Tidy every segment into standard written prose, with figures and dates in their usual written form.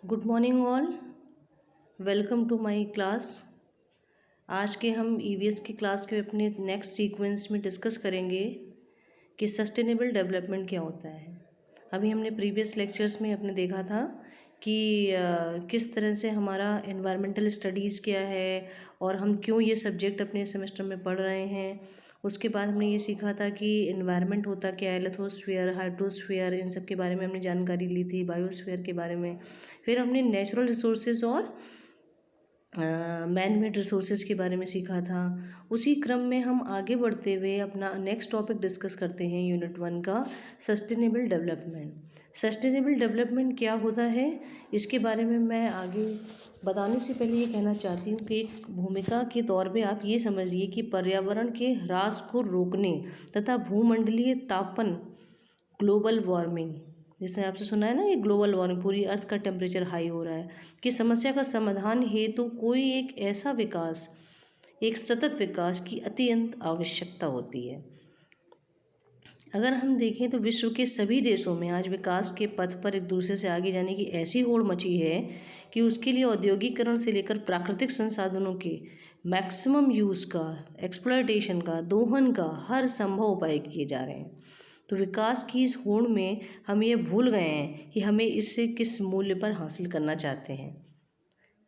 Good morning all. Welcome to my class. आज के हम ईवीएस की क्लास के अपने नेक्स्ट सीक्वेंस में डिस्कस करेंगे कि सस्टेनेबल डेवलपमेंट क्या होता है। अभी हमने प्रीवियस लेक्चर्स में अपने देखा था कि किस तरह से हमारा एनवायरमेंटल स्टडीज़ क्या है और हम क्यों ये सब्जेक्ट अपने सेमेस्टर में पढ़ रहे हैं। उसके बाद हमने ये सीखा था कि एनवायरनमेंट होता क्या है, लिथोस्फीयर, हाइड्रोस्फीयर, इन सब के बारे में हमने जानकारी ली थी, बायोस्फीयर के बारे में। फिर हमने नेचुरल रिसोर्सेज और मैन मेड रिसोर्सेज के बारे में सीखा था। उसी क्रम में हम आगे बढ़ते हुए अपना नेक्स्ट टॉपिक डिस्कस करते हैं यूनिट 1 का, सस्टेनेबल डेवलपमेंट। सस्टेनेबल डेवलपमेंट क्या होता है, इसके बारे में मैं आगे बताने से पहले ये कहना चाहती हूँ कि एक भूमिका के तौर पे आप ये समझिए कि पर्यावरण के ह्रास को रोकने तथा भूमंडलीय तापन, ग्लोबल वार्मिंग, जिसने आपसे सुना है ना, ये ग्लोबल वार्मिंग, पूरी अर्थ का टेम्परेचर हाई हो रहा है, कि समस्या का समाधान हेतु कोई एक ऐसा विकास, एक सतत विकास की अत्यंत आवश्यकता होती है। अगर हम देखें तो विश्व के सभी देशों में आज विकास के पथ पर एक दूसरे से आगे जाने की ऐसी होड़ मची है कि उसके लिए औद्योगिकरण से लेकर प्राकृतिक संसाधनों के मैक्सिमम यूज़ का, एक्सप्लॉयटेशन का, दोहन का हर संभव उपाय किए जा रहे हैं। तो विकास की इस होड़ में हम ये भूल गए हैं कि हमें इससे किस मूल्य पर हासिल करना चाहते हैं।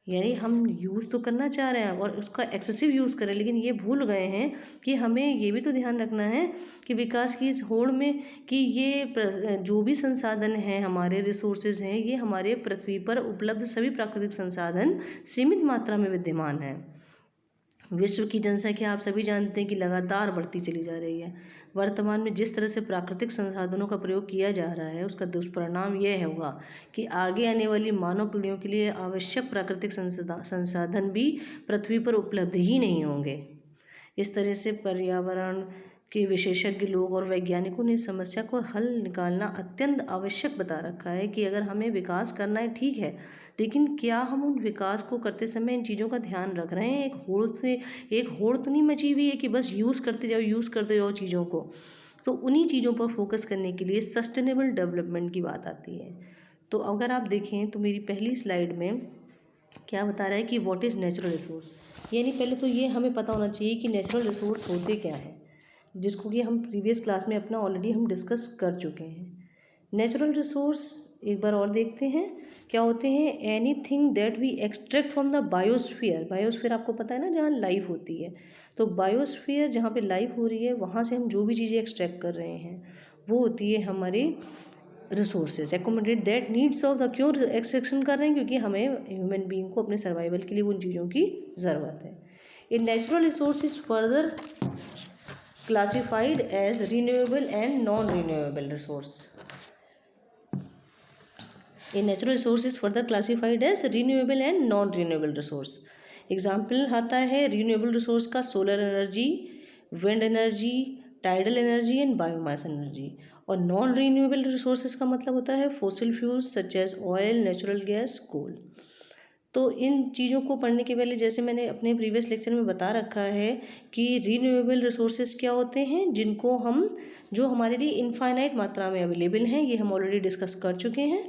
यानी हम यूज़ तो करना चाह रहे हैं और उसका एक्सेसिव यूज़ करें, लेकिन ये भूल गए हैं कि हमें ये भी तो ध्यान रखना है कि विकास की इस होड़ में कि ये जो भी संसाधन हैं, हमारे रिसोर्सेज हैं, ये हमारे पृथ्वी पर उपलब्ध सभी प्राकृतिक संसाधन सीमित मात्रा में विद्यमान हैं। विश्व की जनसंख्या आप सभी जानते हैं कि लगातार बढ़ती चली जा रही है। वर्तमान में जिस तरह से प्राकृतिक संसाधनों का प्रयोग किया जा रहा है, उसका दुष्परिणाम यह होगा कि आगे आने वाली मानव पीढ़ियों के लिए आवश्यक प्राकृतिक संसाधन भी पृथ्वी पर उपलब्ध ही नहीं होंगे। इस तरह से पर्यावरण के विशेषज्ञ लोग और वैज्ञानिकों ने इस समस्या को हल निकालना अत्यंत आवश्यक बता रखा है कि अगर हमें विकास करना है, ठीक है, लेकिन क्या हम उन विकास को करते समय इन चीज़ों का ध्यान रख रहे हैं। एक होड़ तो नहीं मची हुई है कि बस यूज़ करते जाओ चीज़ों को। तो उन्हीं चीज़ों पर फोकस करने के लिए सस्टेनेबल डेवलपमेंट की बात आती है। तो अगर आप देखें तो मेरी पहली स्लाइड में क्या बता रहा है कि व्हाट इज़ नेचुरल रिसोर्स। यानी पहले तो ये हमें पता होना चाहिए कि नेचुरल रिसोर्स होते क्या हैं, जिसको कि हम प्रीवियस क्लास में अपना ऑलरेडी हम डिस्कस कर चुके हैं। नेचुरल रिसोर्स एक बार और देखते हैं क्या होते हैं। Anything that we extract from the biosphere. Biosphere आपको पता है ना, जहाँ लाइफ होती है। तो बायोस्फीयर जहाँ पे लाइफ हो रही है, वहाँ से हम जो भी चीज़ें एक्सट्रैक्ट कर रहे हैं वो होती है हमारी resources. Accommodate that needs of the, क्यों एक्सट्रैक्शन कर रहे हैं, क्योंकि हमें ह्यूमन बीइंग को अपने सर्वाइवल के लिए उन चीज़ों की ज़रूरत है। In natural resource is further classified as renewable and non-renewable resource. A natural resource is further classified as renewable and non-renewable resource. Example आता है रिन्यूएबल रिसोर्स का solar energy, wind energy, tidal energy and biomass energy. और non renewable resources का मतलब होता है fossil fuels such as oil, natural gas, coal. तो इन चीज़ों को पढ़ने के पहले, जैसे मैंने अपने प्रीवियस लेक्चर में बता रखा है कि रीन्यूएबल रिसोर्सेज क्या होते हैं, जिनको हम, जो हमारे लिए इनफाइनाइट मात्रा में अवेलेबल हैं, ये हम ऑलरेडी डिस्कस कर चुके हैं।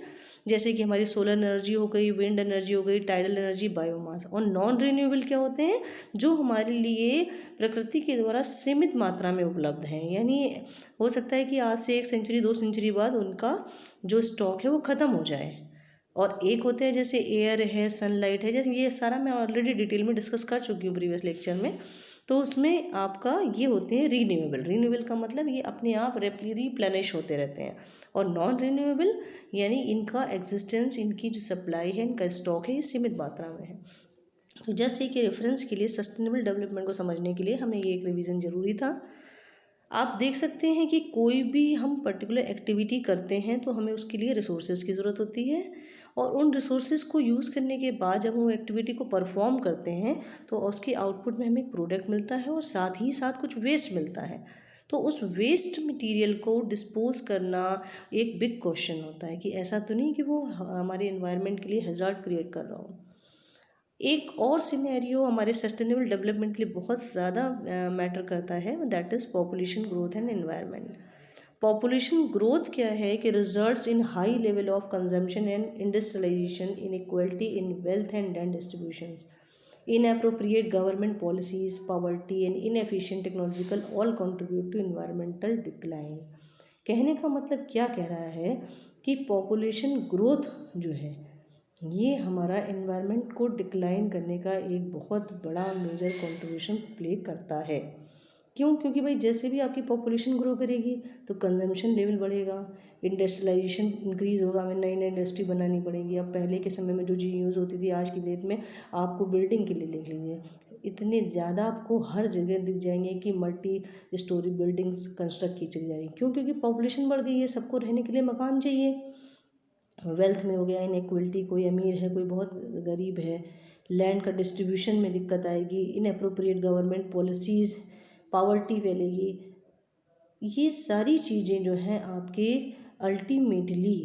जैसे कि हमारी सोलर एनर्जी हो गई, विंड एनर्जी हो गई, टाइडल एनर्जी, बायोमास। और नॉन रिन्यूएबल क्या होते हैं, जो हमारे लिए प्रकृति के द्वारा सीमित मात्रा में उपलब्ध हैं। यानी हो सकता है कि आज से 1 सेंचुरी 2 सेंचुरी बाद उनका जो स्टॉक है वो ख़त्म हो जाए। और एक होते हैं जैसे एयर है, सनलाइट है, जैसे ये सारा मैं ऑलरेडी डिटेल में डिस्कस कर चुकी हूँ प्रीवियस लेक्चर में। तो उसमें आपका ये होते हैं रीन्यूएबल। रीन्यूएबल का मतलब ये अपने आप रिप्लेनिश होते रहते हैं। और नॉन रीन्यूएबल यानी इनका एग्जिस्टेंस, इनकी जो सप्लाई है, इनका स्टॉक है, ये सीमित मात्रा में है। तो जस्ट एक रेफरेंस के लिए, सस्टेनेबल डेवलपमेंट को समझने के लिए हमें ये एक रिवीजन जरूरी था। आप देख सकते हैं कि कोई भी हम पर्टिकुलर एक्टिविटी करते हैं तो हमें उसके लिए रिसोर्सेज की ज़रूरत होती है। और उन रिसोर्सेज को यूज़ करने के बाद जब हम वो एक्टिविटी को परफॉर्म करते हैं तो उसकी आउटपुट में हमें एक प्रोडक्ट मिलता है और साथ ही साथ कुछ वेस्ट मिलता है। तो उस वेस्ट मटेरियल को डिस्पोज करना एक बिग क्वेश्चन होता है कि ऐसा तो नहीं कि वो हमारे एनवायरनमेंट के लिए हैज़ार्ड क्रिएट कर रहा हो। एक और सिनेरियो हमारे सस्टेनेबल डेवलपमेंट के लिए बहुत ज़्यादा मैटर करता है, that is population growth and environment. Population growth क्या है कि results in high level of consumption and industrialisation, inequality in wealth and land distributions, inappropriate government policies, poverty and inefficient technological all contribute to environmental decline। कहने का मतलब क्या कह रहा है कि पॉपुलेशन ग्रोथ जो है ये हमारा एनवायरनमेंट को डिक्लाइन करने का एक बहुत बड़ा मेजर कंट्रीब्यूशन प्ले करता है। क्यों? क्योंकि भाई जैसे भी आपकी पॉपुलेशन ग्रो करेगी तो कंजम्पशन लेवल बढ़ेगा, इंडस्ट्रियलाइजेशन इंक्रीज होगा, हमें नई नई इंडस्ट्री बनानी पड़ेगी। अब पहले के समय में जो चीज़ यूज़ होती थी आज की डेट में आपको बिल्डिंग के लिए देख लीजिए इतने ज़्यादा आपको हर जगह दिख जाएंगे कि मल्टी स्टोरी बिल्डिंग्स कंस्ट्रक्ट की चली जा रही। क्यों? क्योंकि पॉपुलेशन बढ़ गई है, सबको रहने के लिए मकान चाहिए। वेल्थ में हो गया इनइक्वलिटी, कोई अमीर है कोई बहुत गरीब है, लैंड का डिस्ट्रीब्यूशन में दिक्कत आएगी, इनअप्रोप्रिएट गवर्नमेंट पॉलिसीज़, पावर्टी फैलेगी। ये सारी चीज़ें जो हैं आपके अल्टीमेटली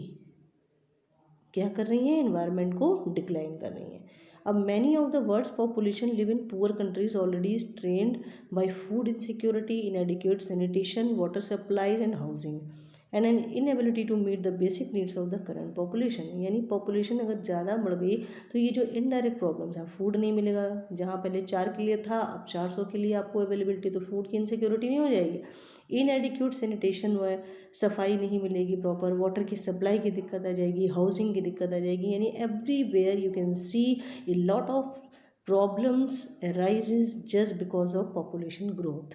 क्या कर रही हैं? एनवायरनमेंट को डिक्लाइन कर रही हैं। अब many of the world's population live in poor countries already strained by food insecurity, inadequate sanitation, water supplies and housing and an inability to meet the basic needs of the current population. यानी population अगर ज़्यादा बढ़ गई तो ये जो indirect problems हैं, food नहीं मिलेगा, जहाँ पहले 4 के लिए था अब 400 के लिए आपको अवेलेबिलिटी, तो फूड की इनसिक्योरिटी नहीं हो जाएगी। इनएडिक्वेट सैनिटेशन हुआ है, सफाई नहीं मिलेगी प्रॉपर, वाटर की सप्लाई की दिक्कत आ जाएगी, हाउसिंग की दिक्कत आ जाएगी। यानी everywhere you can see a lot of problems arises just because of population growth।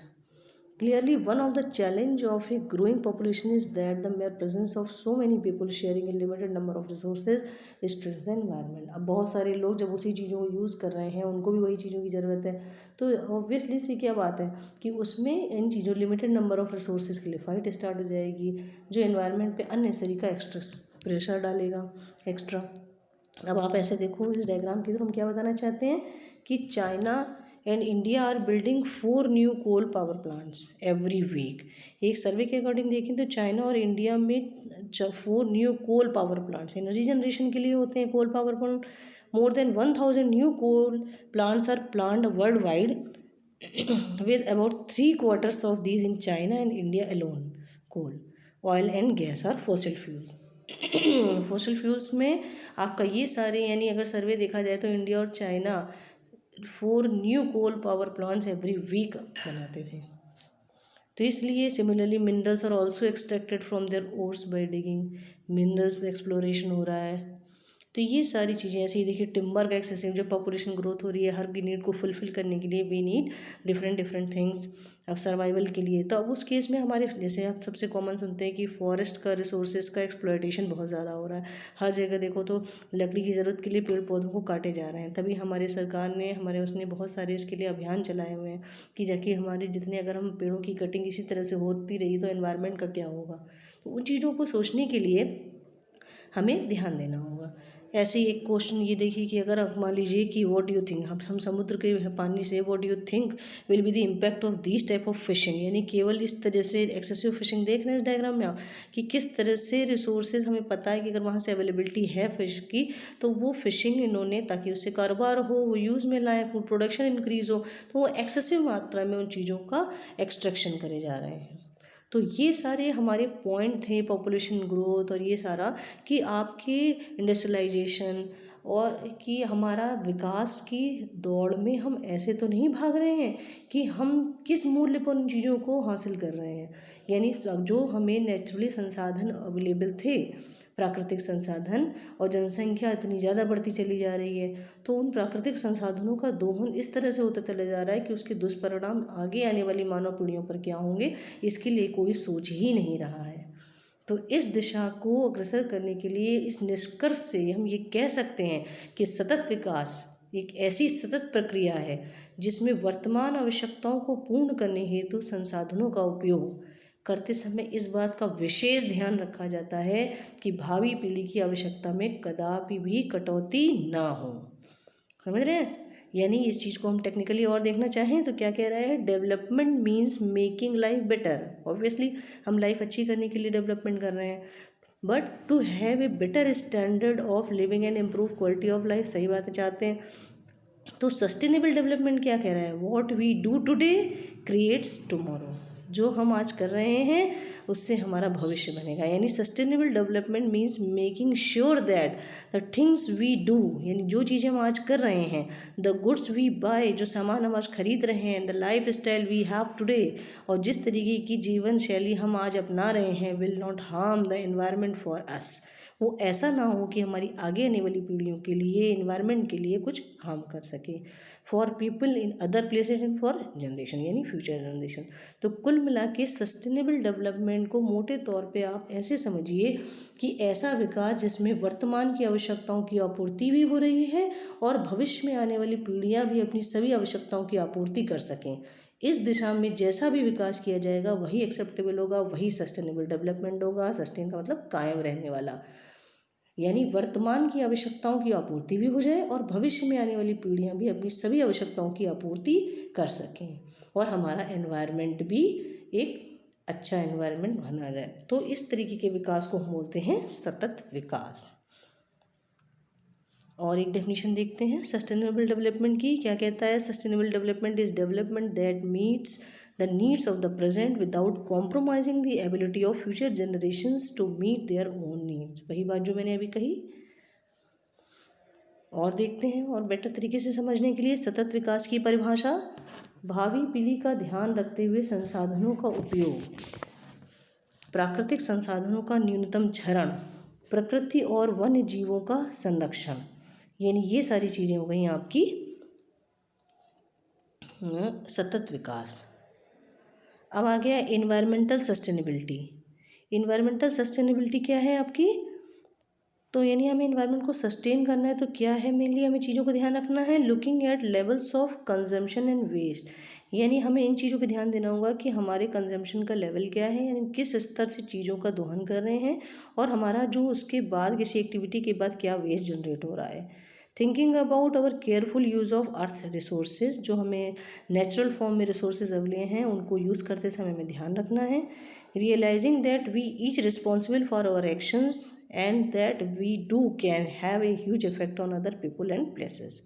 Clearly, one of the challenge of a growing population is that the mere presence of so many people sharing a limited number of resources strains the environment। अब बहुत सारे लोग जब उसी चीज़ों को use कर रहे हैं, उनको भी वही चीज़ों की ज़रूरत है, तो ऑब्वियसली सी क्या बात है कि उसमें इन चीज़ों लिमिटेड नंबर ऑफ रिसोर्सेज के लिए फाइट स्टार्ट हो जाएगी, जो एनवायरनमेंट पे अननेसेसरी का एक्स्ट्रा प्रेशर डालेगा एक्स्ट्रा। अब आप ऐसे देखो इस डायग्राम के थ्रू हम क्या बताना चाहते हैं कि China and India are building 4 new coal power plants every week. एक सर्वे के अकॉर्डिंग देखें तो चाइना और इंडिया में 4 new coal power plants energy generation के लिए होते हैं। Coal power plant more than 1000 new coal plants are planned worldwide with about 3/4 of these in China and India alone। coal, oil and gas are fossil fuels। Fossil fuels में आपका ये सारे यानी अगर सर्वे देखा जाए तो इंडिया और China 4 new coal power plants every week बनाते थे। तो इसलिए similarly minerals are also extracted from their ores by digging, minerals exploration हो रहा है। तो ये सारी चीज़ें ऐसे ही देखिए टिम्बर का एक्सेसिव जब पॉपुलेशन ग्रोथ हो रही है, हर की नीड को फुलफिल करने के लिए वी नीड डिफरेंट थिंग्स अब सर्वाइवल के लिए। तो अब उस केस में हमारे जैसे आप सबसे कॉमन सुनते हैं कि फॉरेस्ट का रिसोर्सेज का एक्सप्लॉयटेशन बहुत ज़्यादा हो रहा है। हर जगह देखो तो लकड़ी की ज़रूरत के लिए पेड़ पौधों को काटे जा रहे हैं। तभी हमारे सरकार ने हमारे उसने बहुत सारे इसके लिए अभियान चलाए हुए हैं कि जाके हमारे जितने अगर हम पेड़ों की कटिंग इसी तरह से होती रही तो एनवायरनमेंट का क्या होगा। तो उन चीज़ों को सोचने के लिए हमें ध्यान देना होगा। ऐसे ही एक क्वेश्चन ये देखिए कि अगर आप मान लीजिए कि व्हाट डू यू थिंक, हम समुद्र के पानी से what do you think will be the impact of this type of fishing. यानी केवल इस तरह से एक्सेसिव फिशिंग देख रहे हैं इस डायग्राम में आप कि किस तरह से रिसोर्सेज हमें पता है कि अगर वहाँ से अवेलेबिलिटी है फिश की तो वो फिशिंग इन्होंने ताकि उससे कारोबार हो, वो यूज़ में लाएँ, फूड प्रोडक्शन इंक्रीज़ हो, तो वो एक्सेसिव मात्रा में उन चीज़ों का एक्सट्रैक्शन करे जा रहे हैं। तो ये सारे हमारे पॉइंट थे पॉपुलेशन ग्रोथ और ये सारा कि आपके इंडस्ट्रियलाइजेशन और कि हमारा विकास की दौड़ में हम ऐसे तो नहीं भाग रहे हैं कि हम किस मूल्य पर उन चीज़ों को हासिल कर रहे हैं। यानी जो हमें नेचुरली संसाधन अवेलेबल थे, प्राकृतिक संसाधन, और जनसंख्या इतनी ज़्यादा बढ़ती चली जा रही है तो उन प्राकृतिक संसाधनों का दोहन इस तरह से होता चला जा रहा है कि उसके दुष्परिणाम आगे आने वाली मानव पीढ़ियों पर क्या होंगे इसके लिए कोई सोच ही नहीं रहा है। तो इस दिशा को अग्रसर करने के लिए इस निष्कर्ष से हम ये कह सकते हैं कि सतत विकास एक ऐसी सतत प्रक्रिया है जिसमें वर्तमान आवश्यकताओं को पूर्ण करने हेतु संसाधनों का उपयोग करते समय इस बात का विशेष ध्यान रखा जाता है कि भावी पीढ़ी की आवश्यकता में कदापि भी कटौती ना हो। समझ रहे हैं? यानी इस चीज़ को हम टेक्निकली और देखना चाहें तो क्या कह रहा है, development means making life better. Obviously हम लाइफ अच्छी करने के लिए डेवलपमेंट कर रहे हैं, but to have a better standard of living and improve quality of life, सही बात चाहते हैं। तो सस्टेनेबल डेवलपमेंट क्या कह रहा है, what we do today creates tomorrow. जो हम आज कर रहे हैं उससे हमारा भविष्य बनेगा। यानी sustainable development means making sure that the things we do, यानी जो चीज़ें हम आज कर रहे हैं, द गुड्स वी बाय, जो सामान हम आज खरीद रहे हैं, the lifestyle we have today, और जिस तरीके की जीवन शैली हम आज अपना रहे हैं, will not harm the environment for us, वो ऐसा ना हो कि हमारी आगे आने वाली पीढ़ियों के लिए, एनवायरनमेंट के लिए कुछ हार्म कर सके, for people in other places and for generation, यानी फ्यूचर जनरेशन। तो कुल मिला के सस्टेनेबल डेवलपमेंट को मोटे तौर पे आप ऐसे समझिए कि ऐसा विकास जिसमें वर्तमान की आवश्यकताओं की आपूर्ति भी हो रही है और भविष्य में आने वाली पीढ़ियां भी अपनी सभी आवश्यकताओं की आपूर्ति कर सकें। इस दिशा में जैसा भी विकास किया जाएगा वही एक्सेप्टेबल होगा, वही सस्टेनेबल डेवलपमेंट होगा। सस्टेन का मतलब कायम रहने वाला, यानी वर्तमान की आवश्यकताओं की आपूर्ति भी हो जाए और भविष्य में आने वाली पीढ़ियां भी अपनी सभी आवश्यकताओं की आपूर्ति कर सकें और हमारा एनवायरनमेंट भी एक अच्छा एनवायरनमेंट बना रहे। तो इस तरीके के विकास को हम बोलते हैं सतत विकास। और एक डेफिनेशन देखते हैं सस्टेनेबल डेवलपमेंट की, क्या कहता है। Sustainable development is development that meets the needs of the present without compromising the ability of future generations to meet their own needs। वही बात जो मैंने अभी कही। और देखते हैं और बेटर तरीके से समझने के लिए सतत विकास की परिभाषा, भावी पीढ़ी का ध्यान रखते हुए संसाधनों का उपयोग, प्राकृतिक संसाधनों का न्यूनतम क्षरण, प्रकृति और वन्य जीवों का संरक्षण, यानी ये सारी चीजें हो गई आपकी सतत विकास। अब आ गया इन्वायरमेंटल सस्टेनेबिलिटी। इन्वायरमेंटल सस्टेनेबिलिटी क्या है आपकी, तो यानी हमें इन्वायरमेंट को सस्टेन करना है तो क्या है, मेनली हमें चीज़ों को ध्यान रखना है। Looking at levels of consumption and waste, यानी हमें इन चीज़ों पे ध्यान देना होगा कि हमारे कंजम्पशन का लेवल क्या है, यानी किस स्तर से चीज़ों का दोहन कर रहे हैं और हमारा जो उसके बाद किसी एक्टिविटी के बाद क्या वेस्ट जनरेट हो रहा है। Thinking about our careful use of earth resources, जो हमें नेचुरल फॉर्म में रिसोर्सेज अवेलेबल हैं उनको यूज़ करते समय हमें ध्यान रखना है। Realising that we each responsible for our actions and that we do can have a huge effect on other people and places.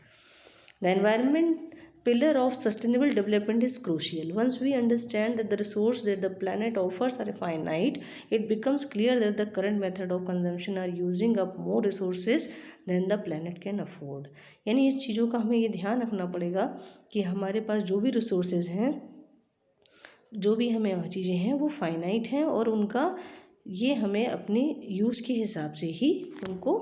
The environment pillar of sustainable development is crucial. Once we understand that the resource that the planet offers are finite, it becomes clear that the current method of consumption are using up more resources than the planet can afford. यानी इस चीज़ों का हमें ये ध्यान रखना पड़ेगा कि हमारे पास जो भी रिसोर्सेज हैं, जो भी हमें चीज़ें हैं वो फाइनाइट हैं और उनका ये हमें अपने यूज़ के हिसाब से ही उनको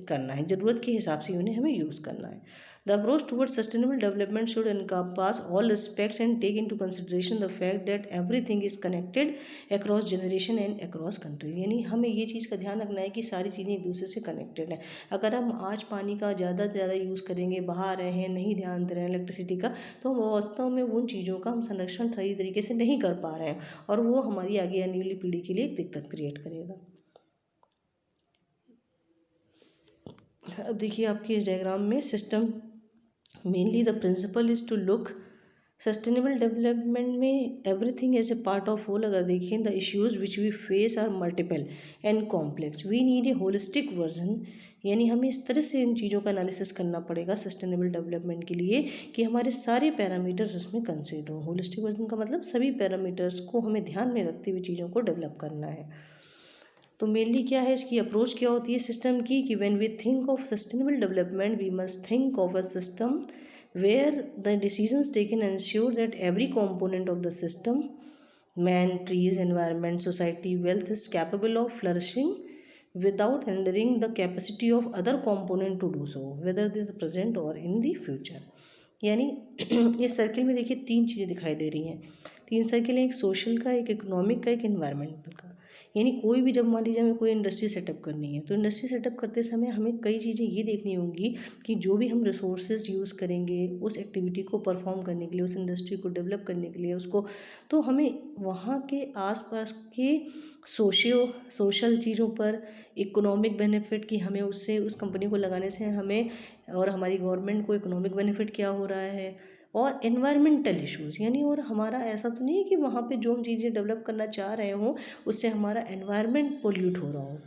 करना है, ज़रूरत के हिसाब से उन्हें हमें यूज़ करना है। The approach toward sustainable development should encompass all aspects and take into consideration the fact that everything is connected across generation and across countries, यानी हमें ये चीज़ का ध्यान रखना है कि सारी चीज़ें एक दूसरे से कनेक्टेड हैं। अगर हम आज पानी का ज़्यादा से ज़्यादा यूज़ करेंगे, बहा रहे हैं, नहीं ध्यान दे रहे हैं इलेक्ट्रिसिटी का, तो हम वास्तव में उन चीज़ों का हम संरक्षण सही तरीके से नहीं कर पा रहे हैं और वो हमारी आगे आने वाली पीढ़ी के लिए एक दिक्कत क्रिएट करेगा। अब देखिए आपके इस डायग्राम में system, mainly the principle is to look sustainable development में everything as a part of whole. अगर देखें the issues which we face are multiple and complex, we need a holistic version, यानी हमें इस तरह से इन चीज़ों का एनालिसिस करना पड़ेगा सस्टेनेबल डेवलपमेंट के लिए कि हमारे सारे पैरामीटर्स उसमें कंसिडर हो। होलिस्टिक वर्जन का मतलब सभी पैरामीटर्स को हमें ध्यान में रखते हुए चीज़ों को डेवलप करना है। तो मेनली क्या है, इसकी अप्रोच क्या होती है सिस्टम की, कि when we think of sustainable development we must think of a system where the decisions taken ensure that every component of the system, man, trees, environment, society, wealth is capable of flourishing without hindering the capacity of other component to do so, whether they are present or in the future। यानी इस circle में देखिए तीन चीज़ें दिखाई दे रही हैं, तीन सर्किल हैं, एक सोशल का, एक इकोनॉमिक का, एक एनवायरमेंटल का। यानी कोई भी, जब मान लीजिए हमें कोई इंडस्ट्री सेटअप करनी है तो इंडस्ट्री सेटअप करते समय हमें कई चीज़ें ये देखनी होंगी कि जो भी हम रिसोर्सेज यूज़ करेंगे उस एक्टिविटी को परफॉर्म करने के लिए, उस इंडस्ट्री को डेवलप करने के लिए, उसको, तो हमें वहाँ के आसपास के सोशल चीज़ों पर, इकोनॉमिक बेनिफिट कि हमें उससे, उस कंपनी को लगाने से हमें और हमारी गवर्नमेंट को इकोनॉमिक बेनिफिट क्या हो रहा है, और एनवायरमेंटल इश्यूज़, यानी और हमारा ऐसा तो नहीं है कि वहाँ पे जो हम चीज़ें डेवलप करना चाह रहे हों उससे हमारा एनवायरनमेंट पोल्यूट हो रहा हो,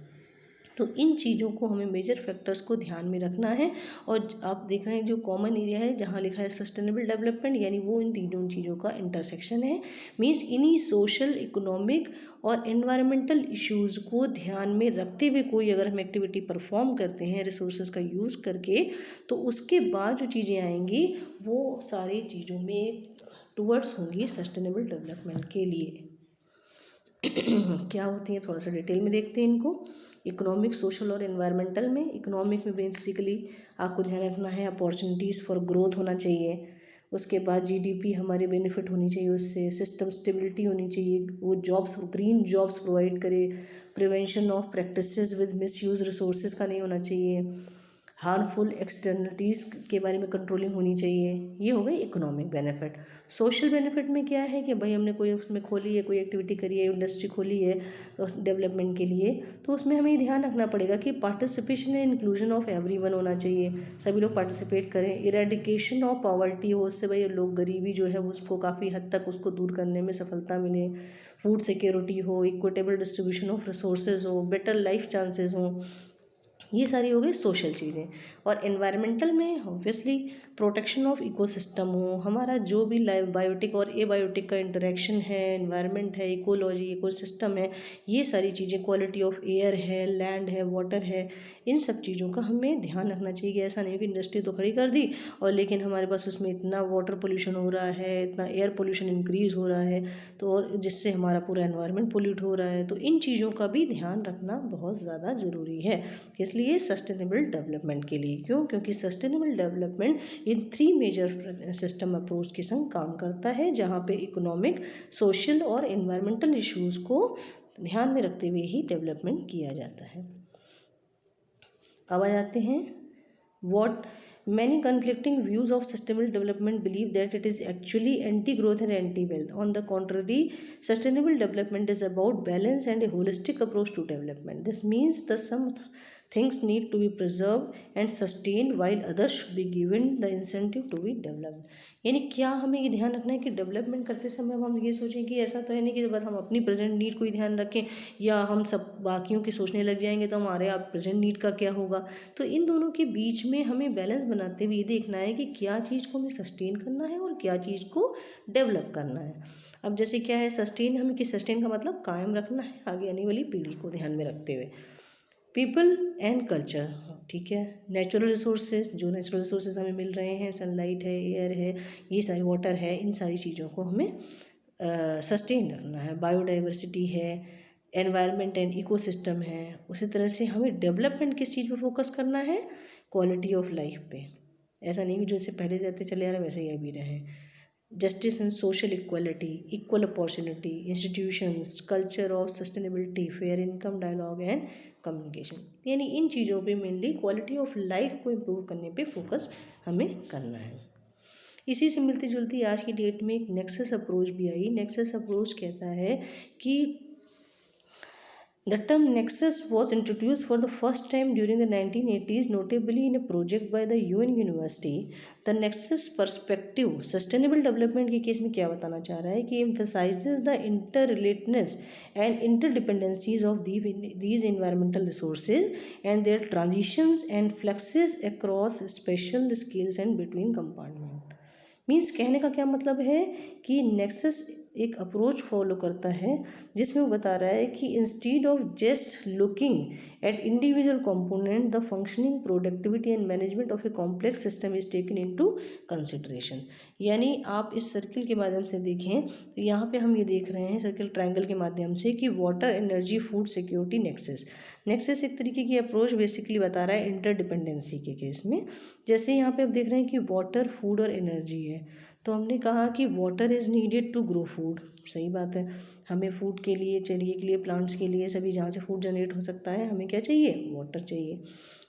तो इन चीज़ों को हमें मेजर फैक्टर्स को ध्यान में रखना है। और आप देख रहे हैं जो कॉमन एरिया है जहाँ लिखा है सस्टेनेबल डेवलपमेंट, यानी वो इन तीनों चीज़ों का इंटरसेक्शन है। मीन्स इन्हीं सोशल, इकोनॉमिक और एनवायरमेंटल इश्यूज़ को ध्यान में रखते हुए कोई अगर हम एक्टिविटी परफॉर्म करते हैं रिसोर्सेज का यूज़ करके, तो उसके बाद जो चीज़ें आएंगी वो सारी चीज़ों में टूवर्ड्स होंगी सस्टेनेबल डेवलपमेंट के लिए। क्या होती है थोड़ा सा डिटेल में देखते हैं इनको। इकोनॉमिक, सोशल और एनवायरमेंटल में, इकोनॉमिक में बेसिकली आपको ध्यान रखना है अपॉर्चुनिटीज़ फॉर ग्रोथ होना चाहिए। उसके बाद जीडीपी हमारे बेनिफिट होनी चाहिए, उससे सिस्टम स्टेबिलिटी होनी चाहिए, वो जॉब्स, ग्रीन जॉब्स प्रोवाइड करे, prevention of practices with misuse resources का नहीं होना चाहिए, हार्मफुल एक्सटर्नलिटीज़ के बारे में कंट्रोलिंग होनी चाहिए। ये हो गई इकोनॉमिक बेनिफिट। सोशल बेनिफिट में क्या है कि भाई हमने कोई उसमें खोली है, कोई एक्टिविटी करी है, इंडस्ट्री खोली है डेवलपमेंट के लिए, तो उसमें हमें ये ध्यान रखना पड़ेगा कि participation and inclusion of everyone होना चाहिए, सभी लोग पार्टिसिपेट करें। इरेडिकेशन ऑफ पॉवर्टी हो, उससे भाई लोग गरीबी जो है उसको काफ़ी हद तक उसको दूर करने में सफलता मिले। फूड सिक्योरिटी हो, इक्विटेबल डिस्ट्रीब्यूशन ऑफ रिसोर्सेज हो, बेटर लाइफ चांसेस हो। ये सारी हो गई सोशल चीज़ें। और एनवायरमेंटल में ऑब्वियसली प्रोटेक्शन ऑफ इकोसिस्टम हो, हमारा जो भी बायोटिक और एबायोटिक का इंटरेक्शन है, एनवायरनमेंट है, इकोलॉजी, इकोसिस्टम है, ये सारी चीज़ें, क्वालिटी ऑफ एयर है, लैंड है, वाटर है, इन सब चीज़ों का हमें ध्यान रखना चाहिए कि ऐसा नहीं हो कि इंडस्ट्री तो खड़ी कर दी और लेकिन हमारे पास उसमें इतना वाटर पोल्यूशन हो रहा है, इतना एयर पोल्यूशन इंक्रीज़ हो रहा है, तो और जिससे हमारा पूरा एनवायरनमेंट पोल्यूट हो रहा है। तो इन चीज़ों का भी ध्यान रखना बहुत ज़्यादा ज़रूरी है, इसलिए सस्टेनेबल डेवलपमेंट के लिए। क्यों? क्योंकि sustainable development in 3 major system approach के संग काम करता है, जहाँ पे इकोनॉमिक, सोशल और एनवायरमेंटल इश्यूज़ को ध्यान में रखते हुए ही डेवलपमेंट किया जाता है। अब आ जाते हैं what many conflicting views of sustainable development believe that it is actually anti-growth and anti-wealth. On the contrary, sustainable development is about balance and a holistic approach to development. This means that some things need to be preserved and sustained while others should be given the incentive to be developed. यानी क्या हमें ये ध्यान रखना है कि development करते समय अब हम ये सोचें कि ऐसा तो है नहीं कि बस हम अपनी प्रेजेंट नीड को ही ध्यान रखें या हम सब बाकियों की सोचने लग जाएंगे तो हमारे आप प्रेजेंट नीड का क्या होगा। तो इन दोनों के बीच में हमें बैलेंस बनाते हुए देखना है कि क्या चीज़ को हमें सस्टेन करना है और क्या चीज़ को डेवलप करना है। अब जैसे क्या है सस्टेन, हमें कि सस्टेन का मतलब कायम रखना है आगे आने वाली पीढ़ी को ध्यान में रखते हुए। पीपल एंड कल्चर, ठीक है, नेचुरल रिसोर्सेज, जो नेचुरल रिसोर्सेज हमें मिल रहे हैं, सनलाइट है, एयर है, ये सारी वाटर है, इन सारी चीज़ों को हमें सस्टेन रखना है। बायोडाइवर्सिटी है, एनवायरनमेंट एंड इकोसिस्टम है। उसी तरह से हमें डेवलपमेंट किस चीज़ पे फोकस करना है, क्वालिटी ऑफ लाइफ पे। ऐसा नहीं कि जो इससे पहले रहते चले आ रहे वैसे ही अभी रहें। Justice and social equality, equal opportunity, institutions, culture of sustainability, fair income, dialogue and communication, यानी इन चीज़ों पे मेनली क्वालिटी ऑफ लाइफ को इम्प्रूव करने पे फोकस हमें करना है। इसी से मिलती जुलती आज की डेट में एक नेक्सस अप्रोच भी आई। नेक्सस अप्रोच कहता है कि the term nexus was introduced for the first time during the 1980s, notably in a project by the UN University. The nexus perspective sustainable development के केस में क्या बताना चाह रहा है कि emphasizes the interrelatedness and interdependencies of these environmental resources and their transitions and fluxes across spatial scales and between compartments. Means कहने का क्या मतलब है कि नेक्सस एक अप्रोच फॉलो करता है जिसमें वो बता रहा है कि instead of just looking at individual component, the functioning, productivity and management of a complex system is taken into consideration. यानी आप इस सर्किल के माध्यम से देखें तो यहाँ पे हम ये देख रहे हैं सर्किल ट्रायंगल के माध्यम से कि water, energy, food security, nexus. Nexus एक तरीके की अप्रोच बेसिकली बता रहा है इंटरडिपेंडेंसी के केस में। जैसे यहाँ पे आप देख रहे हैं कि वाटर, फूड और एनर्जी है, तो हमने कहा कि water is needed to grow food, सही बात है, हमें फूड के लिए, चलिए के लिए, प्लांट्स के लिए, सभी जहाँ से फूड जनरेट हो सकता है हमें क्या चाहिए, वाटर चाहिए।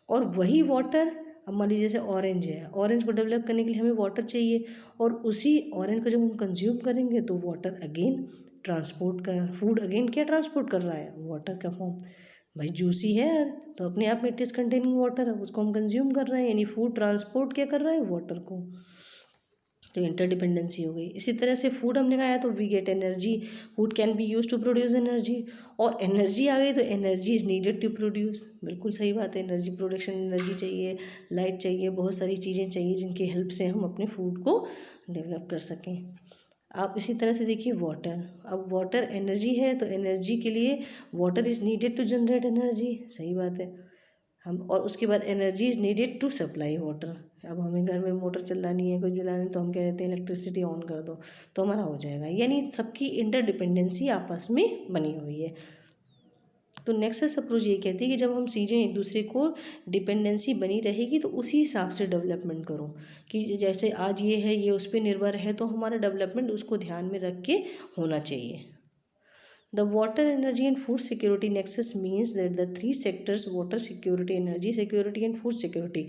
और वही वाटर, अब मान लीजिए जैसे ऑरेंज है, ऑरेंज को डेवलप करने के लिए हमें वाटर चाहिए और उसी ऑरेंज को जब हम कंज्यूम करेंगे तो वाटर अगेन ट्रांसपोर्ट का, फूड अगेन क्या ट्रांसपोर्ट कर रहा है, वाटर का फॉर्म। भाई जूसी है तो अपने आप में इट इज़ कंटेनिंग वाटर, उसको हम कंज्यूम कर रहे हैं, यानी फूड ट्रांसपोर्ट क्या कर रहा है, वाटर को। तो इंटरडिपेंडेंसी हो गई। इसी तरह से फूड हमने खाया तो we get energy, food can be use to produce energy, और एनर्जी आ गई तो energy is needed to produce. बिल्कुल सही बात है, एनर्जी प्रोडक्शन, एनर्जी चाहिए, लाइट चाहिए, बहुत सारी चीज़ें चाहिए जिनकी हेल्प से हम अपने फूड को डेवलप कर सकें। आप इसी तरह से देखिए वाटर, अब वाटर एनर्जी है तो एनर्जी के लिए water is needed to generate energy, सही बात है। हम और उसके बाद energy is needed to supply water. अब हमें घर में मोटर चलानी है, कुछ जलानी, तो हम कह देते हैं इलेक्ट्रिसिटी ऑन कर दो, तो हमारा हो जाएगा। यानी सबकी इंटरडिपेंडेंसी आपस में बनी हुई है। तो नेक्सस अप्रोच ये कहती है कि जब हम चीज़ें एक दूसरे को डिपेंडेंसी बनी रहेगी तो उसी हिसाब से डेवलपमेंट करो, कि जैसे आज ये है, ये उस पर निर्भर है, तो हमारा डेवलपमेंट उसको ध्यान में रख के होना चाहिए। The water, energy and food security nexus means that the three sectors, water security, energy security and food security,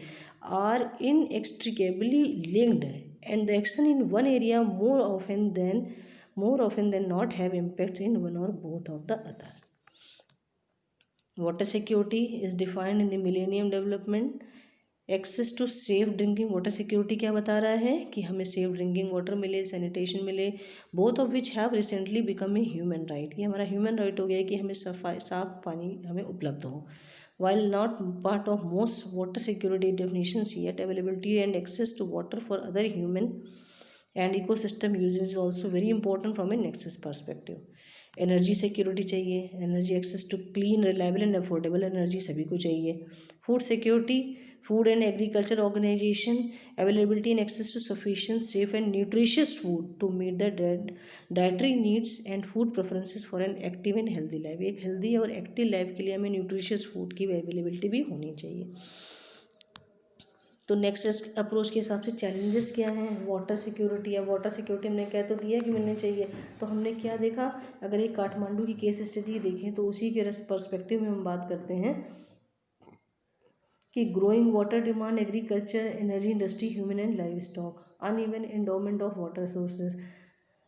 are inextricably linked, and the action in one area more often than not have impacts in one or both of the others. Water security is defined in the Millennium Development access to safe drinking water security क्या बता रहा है कि हमें safe drinking water मिले, sanitation मिले, both of which have recently become a human right. ये हमारा ह्यूमन राइट हो गया कि हमें साफ पानी हमें उपलब्ध हो। while not part of most water security definitions yet, availability and access to water for other human and ecosystem uses is also very important from a nexus perspective. Energy security चाहिए, energy access to clean, reliable and affordable energy सभी को चाहिए। Food security, food and agriculture organization, availability and access to sufficient safe and nutritious food to meet the dietary needs and food preferences for an active and healthy life. एक healthy और active life के लिए हमें nutritious food की availability भी होनी चाहिए। तो नेक्स्ट अप्रोच के हिसाब से चैलेंजेस क्या हैं वाटर सिक्योरिटी। या वाटर सिक्योरिटी हमने कह तो दिया कि मिलनी चाहिए, तो हमने क्या देखा, अगर एक काठमांडू की केस स्टडी देखें तो उसी के पर्सपेक्टिव में हम बात करते हैं कि growing water demand, agriculture, energy industry, human and live stock, uneven endowment of water sources,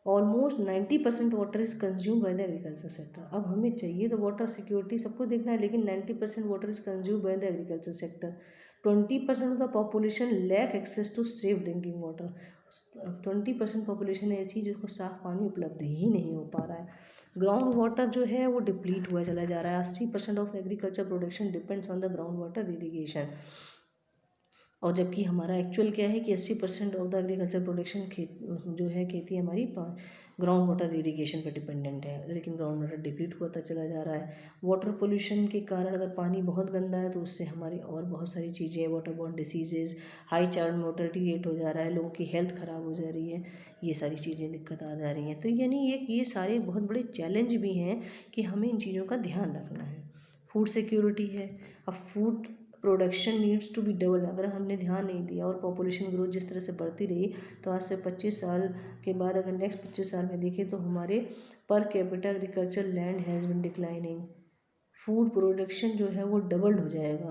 almost 90% water is consume by the agriculture sector. अब हमें चाहिए तो वाटर सिक्योरिटी सबको देखना है, लेकिन 90% water is consume by the agriculture sector. 20% of the population lack access to safe drinking water. 20% population ऐसी जिसको साफ पानी उपलब्ध ही नहीं हो पा रहा है। ग्राउंड वाटर जो है वो डिप्लीट हुआ चला जा रहा है। 80% of agriculture production depends on the ground water irrigation, और जबकि हमारा एक्चुअल क्या है कि 80% ऑफ द एग्रीकल्चर प्रोडक्शन जो है खेती हमारी ग्राउंड वाटर इरिगेशन पर डिपेंडेंट है, लेकिन ग्राउंड वाटर डिप्लीट होता चला जा रहा है। वाटर पोल्यूशन के कारण अगर पानी बहुत गंदा है तो उससे हमारी और बहुत सारी चीज़ें, water borne diseases, high child mortality rate हो जा रहा है, लोगों की हेल्थ ख़राब हो जा रही है, ये सारी चीज़ें दिक्कत आ जा रही हैं। तो यानी ये सारे बहुत बड़े चैलेंज भी हैं कि हमें इन चीज़ों का ध्यान रखना है। फूड सिक्योरिटी है, अब food production needs to be double. अगर हमने ध्यान नहीं दिया और पॉपुलेशन ग्रोथ जिस तरह से बढ़ती रही तो आज से 25 साल के बाद अगर नेक्स्ट 25 साल में देखें तो हमारे पर capita agriculture land has been declining. Food production जो है वो डबल्ड हो जाएगा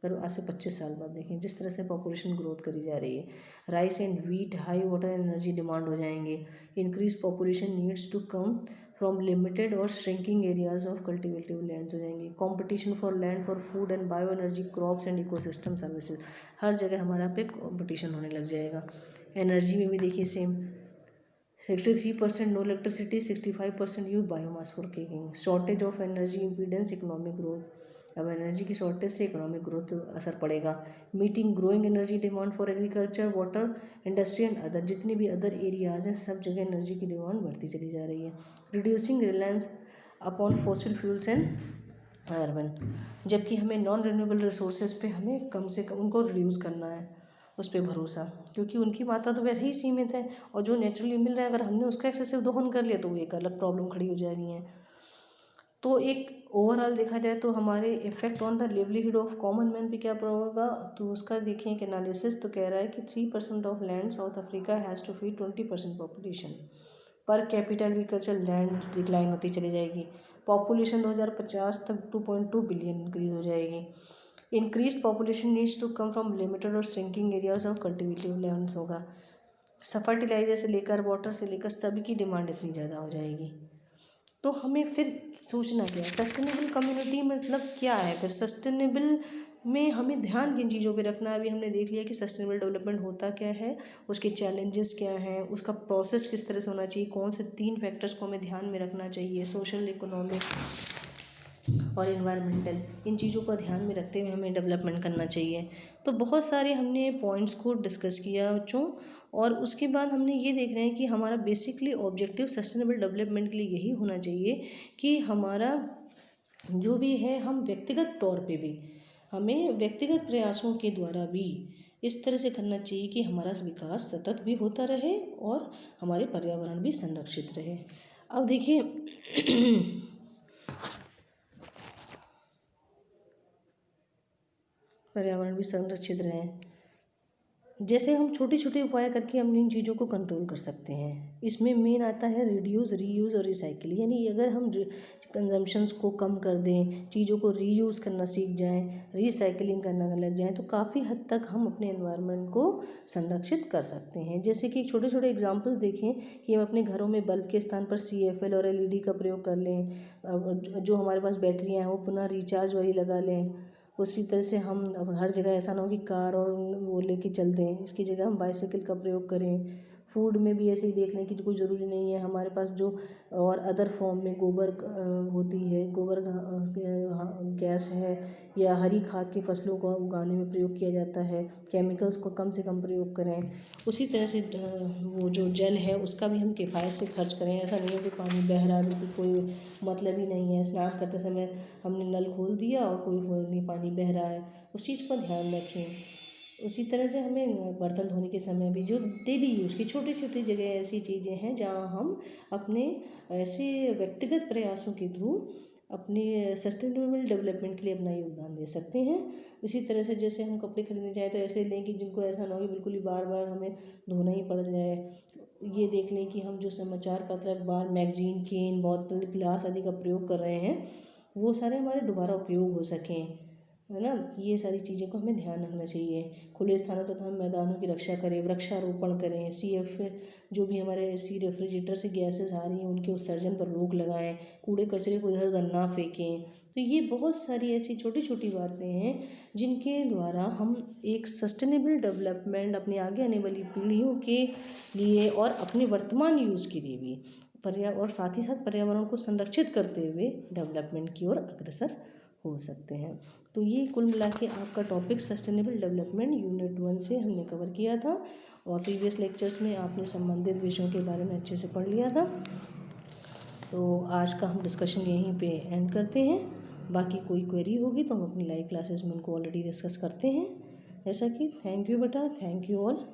अगर आज से 25 साल बाद देखें, जिस तरह से पॉपुलेशन ग्रोथ करी जा रही है। Rice and wheat high water energy demand हो जाएंगे। Increase population needs to come from limited और shrinking areas of cultivated land हो जाएंगे। Competition for land for food and bio energy, crops and ecosystem services, हर जगह हमारा पे competition होने लग जाएगा। एनर्जी में भी देखिए same, 63% no electricity, 65% use biomass for cooking. Shortage of energy impedance economic growth, अब एनर्जी की शॉर्टेज से इकोनॉमिक ग्रोथ असर पड़ेगा। Meeting growing energy demand for agriculture, water industry and other, जितने भी अदर एरियाज हैं सब जगह एनर्जी की डिमांड बढ़ती चली जा रही है। Reducing Reliance upon fossil fuels and urban, जबकि हमें नॉन रिन्यूएबल रिसोर्सेज पे हमें कम से कम उनको रिड्यूस करना है, उस पर भरोसा, क्योंकि उनकी मात्रा तो वैसे ही सीमित है और जो नेचुरली मिल रहा है अगर हमने उसका एक्सेसिव दोहन कर लिया तो वो एक अलग प्रॉब्लम खड़ी हो जा रही है। तो एक ओवरऑल देखा जाए तो हमारे effect on the livelihood of common man पे क्या होगा, तो उसका देखें एक एनालिसिस तो कह रहा है कि 3% of land South Africa has to feed 20% population. Per capita agriculture land decline होती चली जाएगी। पॉपुलेशन 2050 तक 2.2 बिलियन इंक्रीज हो जाएगी। Increase population needs to come from limited और shrinking areas of cultivative lands होगा। फर्टिलाइजर से लेकर वाटर से लेकर सभी की डिमांड इतनी ज़्यादा हो जाएगी। तो हमें फिर सोचना क्या है, सस्टेनेबल कम्युनिटी मतलब क्या है, फिर सस्टेनेबल में हमें ध्यान किन चीज़ों पे रखना है। अभी हमने देख लिया कि सस्टेनेबल डेवलपमेंट होता क्या है, उसके चैलेंजेस क्या हैं, उसका प्रोसेस किस तरह से होना चाहिए, कौन से 3 फैक्टर्स को हमें ध्यान में रखना चाहिए, सोशल, इकोनॉमिक और इन्वायरमेंटल। इन चीज़ों को ध्यान में रखते हुए हमें डेवलपमेंट करना चाहिए। तो बहुत सारे हमने पॉइंट्स को डिस्कस किया बच्चों, और उसके बाद हमने ये देख रहे हैं कि हमारा बेसिकली ऑब्जेक्टिव सस्टेनेबल डेवलपमेंट के लिए यही होना चाहिए कि हमारा जो भी है, हम व्यक्तिगत तौर पे भी, हमें व्यक्तिगत प्रयासों के द्वारा भी इस तरह से करना चाहिए कि हमारा विकास सतत भी होता रहे और हमारे पर्यावरण भी संरक्षित रहे। अब देखिए पर्यावरण भी संरक्षित रहे, जैसे हम छोटे छोटे उपाय करके हम इन चीज़ों को कंट्रोल कर सकते हैं। इसमें मेन आता है रिड्यूस, रीयूज़ और रिसाइकिल। यानी अगर हम कंजम्पशंस को कम कर दें, चीज़ों को रीयूज़ करना सीख जाएं, रिसाइकलिंग करना लग जाएं, तो काफ़ी हद तक हम अपने एनवायरनमेंट को संरक्षित कर सकते हैं। जैसे कि छोटे छोटे एग्जांपल देखें कि हम अपने घरों में बल्ब के स्थान पर CFL और LED का प्रयोग कर लें, जो हमारे पास बैटरियाँ हैं वो पुनः रिचार्ज वाली लगा लें। उसी तरह से हम हर जगह ऐसा ना हो कि कार और वो लेके चल दें, इसकी जगह हम बाइसाइकिल का प्रयोग करें। फूड में भी ऐसे ही देख लें कि कोई ज़रूरी नहीं है, हमारे पास जो और अदर फॉर्म में गोबर होती है, गोबर गैस है, या हरी खाद की फसलों को उगाने में प्रयोग किया जाता है, केमिकल्स को कम से कम प्रयोग करें। उसी तरह से वो जो जल है उसका भी हम किफ़ायत से खर्च करें। ऐसा नहीं है कि पानी बह रहा है, बिल्कुल कोई मतलब ही नहीं है, स्नान करते समय हमने नल खोल दिया और कोई नहीं, पानी बह रहा है, उस चीज़ का ध्यान रखें। उसी तरह से हमें बर्तन धोने के समय भी जो डेली यूज़ की छोटी छोटी जगह ऐसी चीज़ें हैं जहाँ हम अपने ऐसे व्यक्तिगत प्रयासों के थ्रू अपने सस्टेनेबल डेवलपमेंट के लिए अपना योगदान दे सकते हैं। इसी तरह से जैसे हम कपड़े खरीदने जाएँ तो ऐसे लें कि जिनको ऐसा ना हो कि बिल्कुल ही बार बार हमें धोना ही पड़ जाए। ये देख लें कि हम जो समाचार पत्र, अखबार, मैगजीन, केन, बॉटल, गिलास आदि का प्रयोग कर रहे हैं वो सारे हमारे दोबारा उपयोग हो सकें, है ना। ये सारी चीज़ों को हमें ध्यान रखना चाहिए। खुले स्थानों तथा मैदानों की रक्षा करें, वृक्षारोपण करें, जो भी हमारे ऐसी रेफ्रिजरेटर से गैसेस आ रही हैं उनके उत्सर्जन पर रोक लगाएं, कूड़े कचरे को इधर उधर ना फेंकें। तो ये बहुत सारी ऐसी छोटी छोटी बातें हैं जिनके द्वारा हम एक सस्टेनेबल डेवलपमेंट अपनी आगे आने वाली पीढ़ियों के लिए और अपने वर्तमान यूज़ के लिए भी और साथ ही साथ पर्यावरण को संरक्षित करते हुए डेवलपमेंट की ओर अग्रसर हो सकते हैं। तो ये कुल मिला के आपका टॉपिक सस्टेनेबल डेवलपमेंट यूनिट 1 से हमने कवर किया था, और प्रीवियस लेक्चर्स में आपने संबंधित विषयों के बारे में अच्छे से पढ़ लिया था। तो आज का हम डिस्कशन यहीं पे एंड करते हैं। बाकी कोई क्वेरी होगी तो हम अपनी लाइव क्लासेस में उनको ऑलरेडी डिस्कस करते हैं। ऐसा कि थैंक यू बेटा, थैंक यू ऑल।